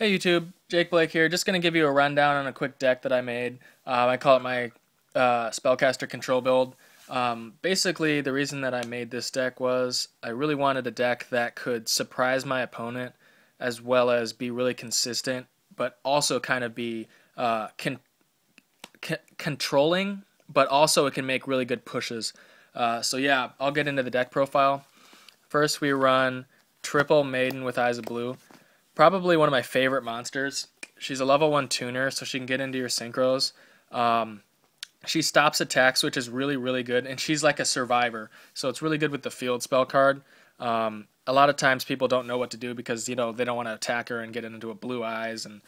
Hey YouTube, Jake Blake here. Just going to give you a rundown on a quick deck that I made. I call it my Spellcaster control build. Basically, the reason that I made this deck was I really wanted a deck that could surprise my opponent as well as be really consistent, but also kind of be controlling, but also it can make really good pushes. So yeah, I'll get into the deck profile. First, we run triple Maiden with Eyes of Blue. Probably one of my favorite monsters. She's a level 1 tuner, so she can get into your synchros. She stops attacks, which is really, really good, and she's like a survivor, so it's really good with the field spell card. A lot of times people don't know what to do because, they don't want to attack her and get into a blue eyes, and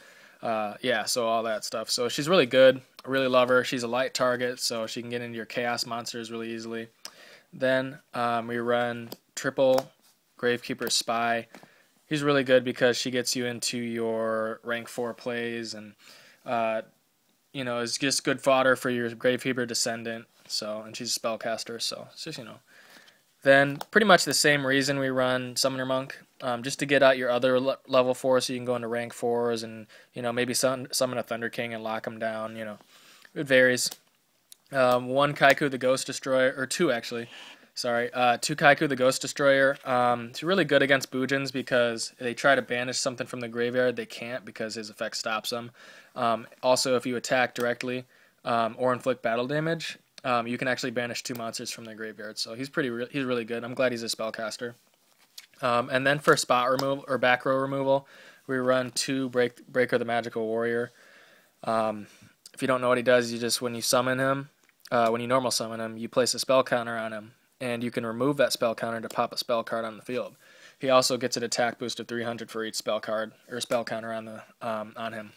yeah, so all that stuff. So she's really good. I really love her. She's a light target, so she can get into your chaos monsters really easily. Then we run triple Gravekeeper Spy. He's really good because she gets you into your rank 4 plays and, is just good fodder for your Gravekeeper Descendant. So, and she's a spellcaster, so it's just, Then, pretty much the same reason we run Summoner Monk, just to get out your other level 4 so you can go into rank 4s and, maybe summon a Thunder King and lock them down, It varies. One Kaiku the Ghost Destroyer, or two actually. Sorry, two Kaiku the Ghost Destroyer. It's really good against Boojins because they try to banish something from the graveyard. They can't because his effect stops them. Also, if you attack directly or inflict battle damage, you can actually banish 2 monsters from the graveyard. So he's really good. I'm glad he's a spellcaster. And then for spot removal or back row removal, we run 2 Breaker the Magical Warrior. If you don't know what he does, when you summon him, when you normal summon him, you place a spell counter on him, and you can remove that spell counter to pop a spell card on the field. He also gets an attack boost of 300 for each spell card or spell counter on him.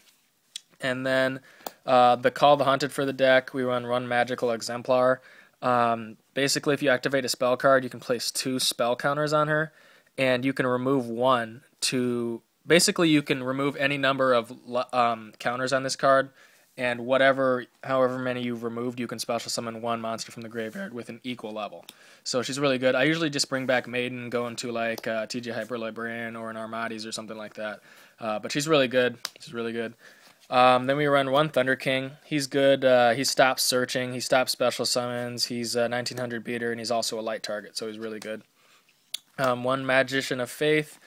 And then the Call the Hunted for the deck, we run Magical Exemplar. Basically, if you activate a spell card, you can place 2 spell counters on her, and you can remove 1 to. Basically, you can remove any number of counters on this card. And however many you've removed, you can special summon 1 monster from the graveyard with an equal level. So she's really good. I usually just bring back Maiden and go into like TJ Hyper Librarian or an Armades or something like that. But she's really good. She's really good. Then we run 1 Thunder King. He's good. He stops searching. He stops special summons. He's a 1900 beater, and he's also a light target, so he's really good. 1 Magician of Faith.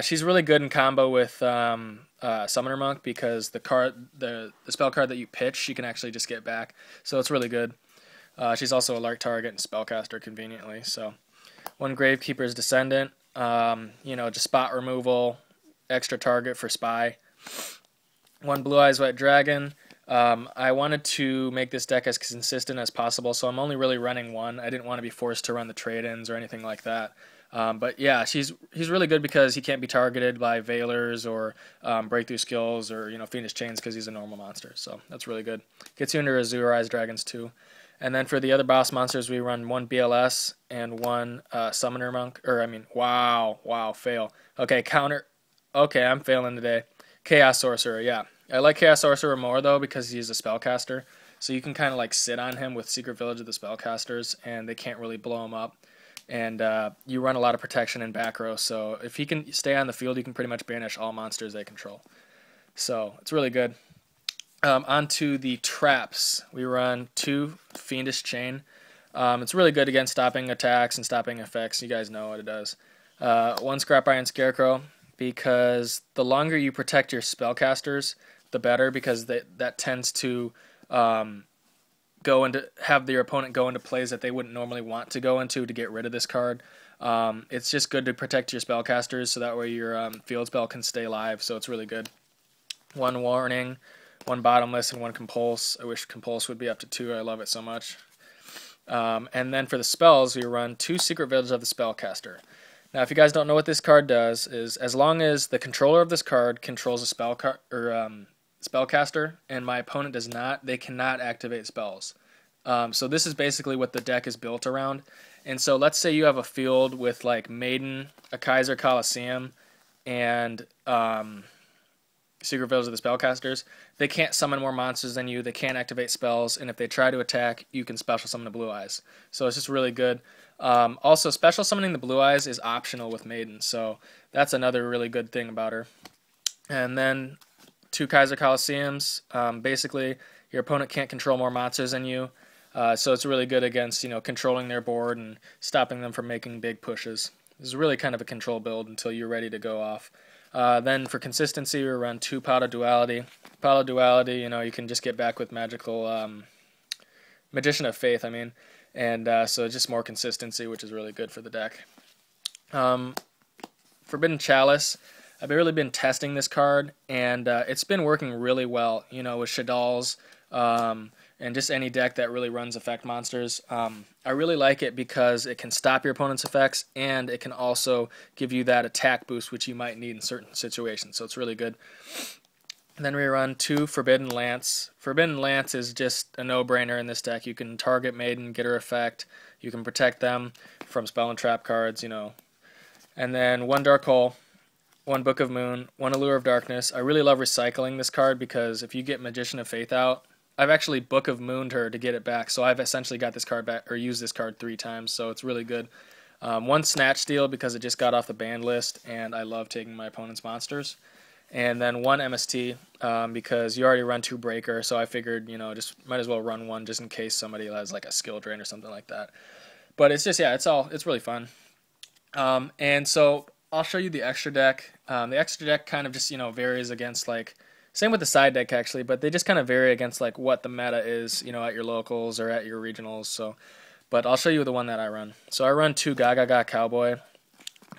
She's really good in combo with Summoner Monk because the spell card that you pitch, she can actually just get back. So it's really good. She's also a lark target and spellcaster conveniently. So 1 Gravekeeper's Descendant, just spot removal, extra target for Spy. 1 Blue Eyes White Dragon. I wanted to make this deck as consistent as possible, so I'm only really running 1. I didn't want to be forced to run the trade-ins or anything like that. But yeah, he's really good because he can't be targeted by Veilers or Breakthrough Skills or Fiendish Chains because he's a normal monster. So that's really good. Gets you into Azure Eyes Dragons too. And then for the other boss monsters, we run 1 BLS and 1 Summoner Monk. Wow, fail. Okay, counter. Okay, I'm failing today. Chaos Sorcerer, yeah. I like Chaos Sorcerer more though because he's a spellcaster. So you can kind of like sit on him with Secret Village of the Spellcasters, and they can't really blow him up. And you run a lot of protection in back row, so if he can stay on the field, you can pretty much banish all monsters they control. So it's really good. Onto the traps. We run 2 Fiendish Chain. It's really good against stopping attacks and stopping effects. You guys know what it does. 1 Scrap Iron Scarecrow, because the longer you protect your spellcasters, the better, because that tends to have your opponent go into plays that they wouldn't normally want to go into to get rid of this card. It's just good to protect your spellcasters so that way your field spell can stay live, so it's really good. 1 Warning, 1 Bottomless, and 1 Compulse. I wish Compulse would be up to 2. I love it so much. And then for the spells, we run 2 Secret Village of the Spellcaster. Now, if you guys don't know what this card does, is as long as the controller of this card controls a spellcaster, and my opponent does not, they cannot activate spells. So this is basically what the deck is built around. And so let's say you have a field with like Maiden, a Kaiser Coliseum, and Secret Village of the Spellcasters. They can't summon more monsters than you, they can't activate spells, and if they try to attack, you can special summon the Blue Eyes. So it's just really good. Also, special summoning the Blue Eyes is optional with Maiden, so that's another really good thing about her. And then 2 Kaiser Coliseums. Basically, your opponent can't control more monsters than you, so it's really good against controlling their board and stopping them from making big pushes. This is really kind of a control build until you're ready to go off. Then for consistency, we run 2 Pot Duality. Pot Duality, you can just get back with magical Magician of Faith, I mean, and so just more consistency, which is really good for the deck. Forbidden Chalice. I've really been testing this card, and it's been working really well, with Shadal's, and just any deck that really runs effect monsters. I really like it because it can stop your opponent's effects, and it can also give you that attack boost, which you might need in certain situations, so it's really good. And then we run 2 Forbidden Lance. Forbidden Lance is just a no-brainer in this deck. You can target Maiden, get her effect, you can protect them from spell and trap cards, And then 1 Dark Hole, 1 Book of Moon, 1 Allure of Darkness. I really love recycling this card because if you get Magician of Faith out, I've actually Book of Mooned her to get it back, so I've essentially got this card back, or used this card 3 times, so it's really good. 1 Snatch Steal because it just got off the banned list, and I love taking my opponent's monsters. And then 1 MST because you already run 2 Breaker, so I figured, just might as well run 1 just in case somebody has like a skill drain or something like that. But it's just, yeah, it's really fun. And so I'll show you the extra deck. The extra deck kind of just, varies against same with the side deck actually, but they just kind of vary against what the meta is, at your locals or at your regionals. So, but I'll show you the one that I run. So I run 2 Gaga Cowboy.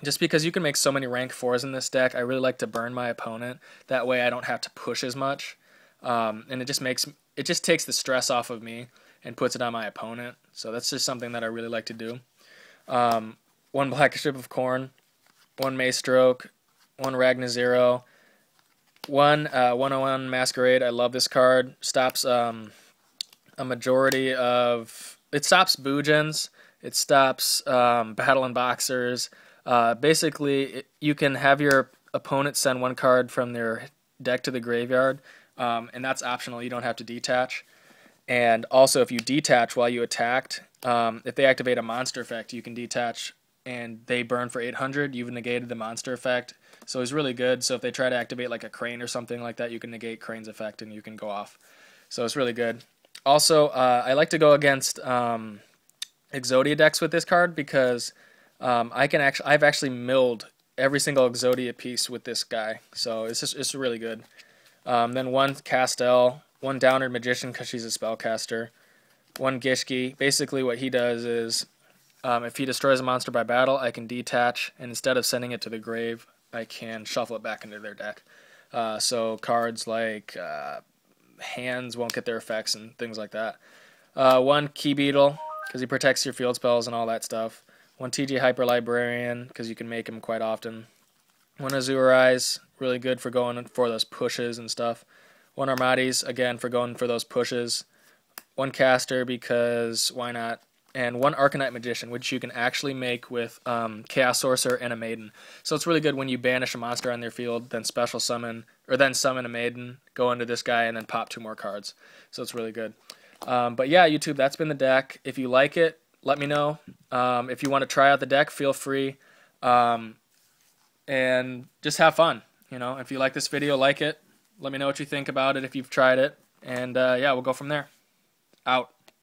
Just because you can make so many rank 4s in this deck, I really like to burn my opponent. That way I don't have to push as much. And it just takes the stress off of me and puts it on my opponent. So that's just something that I really like to do. 1 Black Strip of Corn, 1 Maystroke, 1 Ragnazero, 1 101 Masquerade. I love this card. Stops a majority of... It stops Boogens. It stops Battle and Boxers. Basically, you can have your opponent send 1 card from their deck to the graveyard, and that's optional. You don't have to detach. And also, if you detach while you attacked, if they activate a monster effect, you can detach and they burn for 800. You've negated the monster effect, so it's really good. So if they try to activate like a Crane or something like that, you can negate Crane's effect and you can go off. So it's really good. Also, I like to go against Exodia decks with this card because I've actually milled every single Exodia piece with this guy, so it's really good. Then 1 Castel, 1 Downward Magician because she's a spellcaster, 1 Gishki. Basically what he does is if he destroys a monster by battle, I can detach, and instead of sending it to the grave, I can shuffle it back into their deck. So cards like hands won't get their effects and things like that. 1 Key Beetle because he protects your field spells and all that stuff. 1 TJ Hyper Librarian because you can make him quite often. 1 Azure Eyes, really good for going for those pushes and stuff. 1 Armatis, again for going for those pushes. 1 Caster because why not? And 1 Arcanite Magician, which you can actually make with Chaos Sorcerer and a Maiden. So it's really good when you banish a monster on their field, then special summon, or then summon a Maiden, go into this guy, and then pop 2 more cards. So it's really good. But yeah, YouTube, that's been the deck. If you like it, let me know. If you want to try out the deck, feel free. And just have fun. If you like this video, like it. Let me know what you think about it if you've tried it. And yeah, we'll go from there. Out.